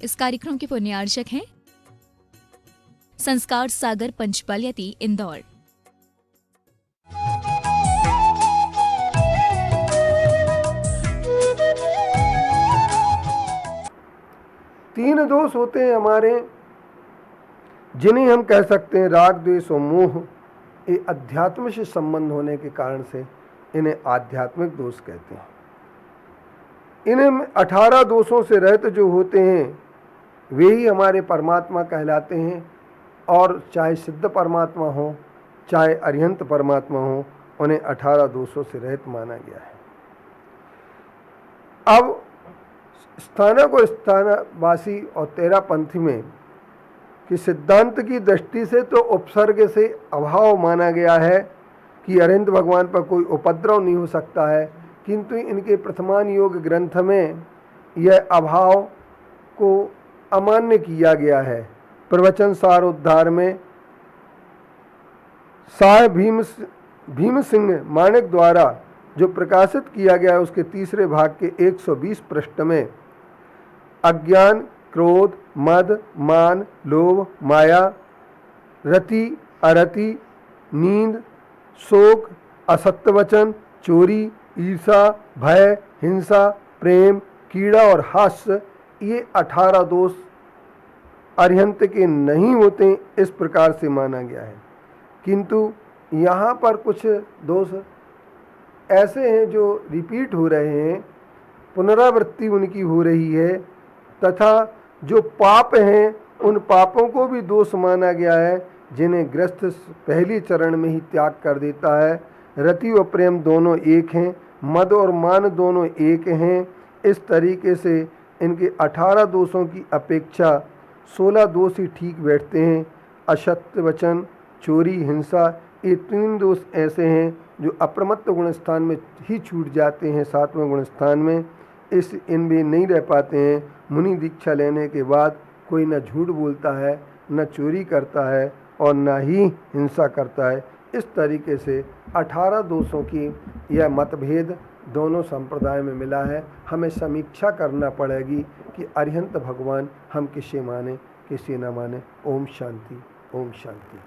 इस कार्यक्रम के पुण्यार्चक हैं संस्कार सागर पंचपलियती इंदौर। तीन दोष होते हैं हमारे, जिन्हें हम कह सकते हैं राग, द्वेष और मोह। ये अध्यात्म से संबंध होने के कारण से इन्हें आध्यात्मिक दोष कहते हैं। इन्हें 18 दोषों से रहित जो होते हैं वे ही हमारे परमात्मा कहलाते हैं। और चाहे सिद्ध परमात्मा हो चाहे अरिहंत परमात्मा हो, उन्हें 18 दोषों से रहित माना गया है। अब स्थानक और स्थानवासी और तेरापंथी में कि सिद्धांत की दृष्टि से तो उपसर्ग से अभाव माना गया है कि अरिहंत भगवान पर कोई उपद्रव नहीं हो सकता है, किंतु इनके प्रथमान योग ग्रंथ में यह अभाव को अमान्य किया गया है। प्रवचन सार उद्धार में साय भीम सिंह माणिक द्वारा जो प्रकाशित किया गया है, उसके तीसरे भाग के 120 पृष्ठ में अज्ञान, क्रोध, मद, मान, लोभ, माया, रति, अरति, नींद, शोक, असत्य वचन, चोरी, ईर्षा, भय, हिंसा, प्रेम, कीड़ा और हास्य, ये 18 दोष अरिहंत के नहीं होते, इस प्रकार से माना गया है। किंतु यहाँ पर कुछ दोष ऐसे हैं जो रिपीट हो रहे हैं, पुनरावृत्ति उनकी हो रही है, तथा जो पाप हैं उन पापों को भी दोष माना गया है, जिन्हें गृहस्थ पहली चरण में ही त्याग कर देता है। रति और प्रेम दोनों एक हैं, मद और मान दोनों एक हैं। इस तरीके से इनके 18 दोषों की अपेक्षा 16 दोष ही ठीक बैठते हैं। असत्य वचन, चोरी, हिंसा, ये 3 दोष ऐसे हैं जो अप्रमत्त गुणस्थान में ही छूट जाते हैं, 7वें गुणस्थान में इनमें नहीं रह पाते हैं। मुनि दीक्षा लेने के बाद कोई न झूठ बोलता है, न चोरी करता है और न ही हिंसा करता है। इस तरीके से 18 दोषों की यह मतभेद दोनों संप्रदाय में मिला है। हमें समीक्षा करना पड़ेगी कि अरिहंत भगवान हम किसे माने किसे न माने। ओम शांति, ओम शांति।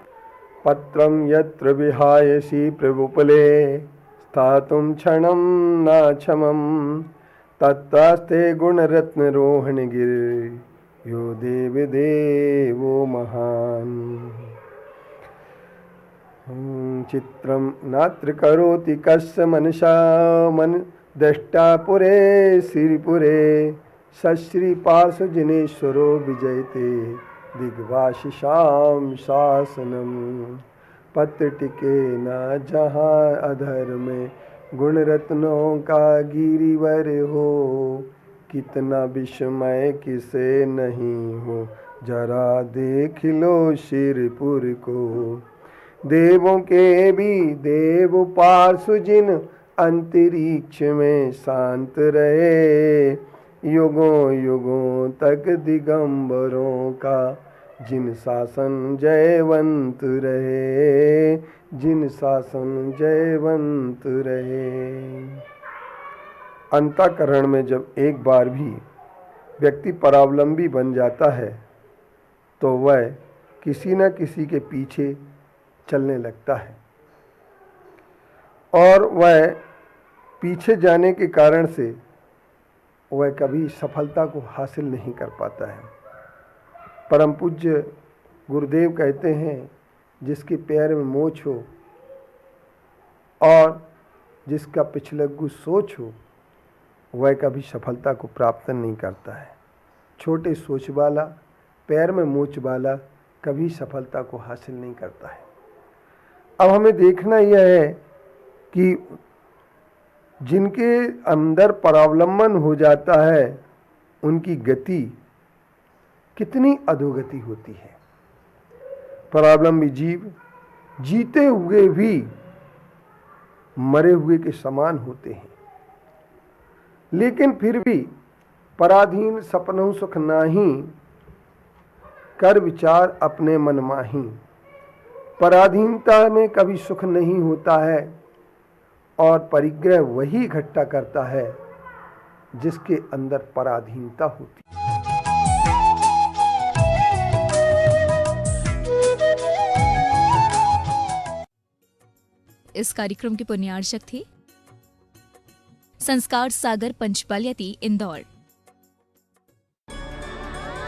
पत्रम यत्र विहायसि प्रभुपले स्थातुं क्षणं न क्षमं तत्तास्ते गुणरत्न रोहण गिर यो देव देवो महान। चित्रं नात्र करोति कस्य मनसा मन दृष्टा पुरे श्रीपुरे सश्री पार्श्व जिनेश्वरो विजयते दिग्वाशिषां शासनम। पत्र टिके न जहाँ अधर में गुण रत्नों का गिरिवर हो। कितना विस्मय किसे नहीं हो, जरा देख लो शिरपुर को। देवों के भी देव पार्श्व जिन अंतरिक्ष में शांत रहे। युगों युगों तक दिगंबरों का जिन शासन जयवंत रहे, जिन शासन जयवंत रहे। अंतःकरण में जब एक बार भी व्यक्ति परावलंबी बन जाता है तो वह किसी न किसी के पीछे चलने लगता है, और वह पीछे जाने के कारण से वह कभी सफलता को हासिल नहीं कर पाता है। परम पूज्य गुरुदेव कहते हैं, जिसके पैर में मोच हो और जिसका पिछलग्गू सोच हो, वह कभी सफलता को प्राप्त नहीं करता है। छोटे सोच वाला, पैर में मोच वाला कभी सफलता को हासिल नहीं करता है। अब हमें देखना यह है कि जिनके अंदर परावलंबन हो जाता है उनकी गति कितनी अधोगति होती है। परावलंबी जीव जीते हुए भी मरे हुए के समान होते हैं, लेकिन फिर भी पराधीन सपनों सुख नाही, कर विचार अपने मन माही। पराधीनता में कभी सुख नहीं होता है और परिग्रह वही इकट्ठा करता है जिसके अंदर पराधीनता होती है। इस कार्यक्रम के पुण्यार्चक थे संस्कार सागर पंचपलियती इंदौर।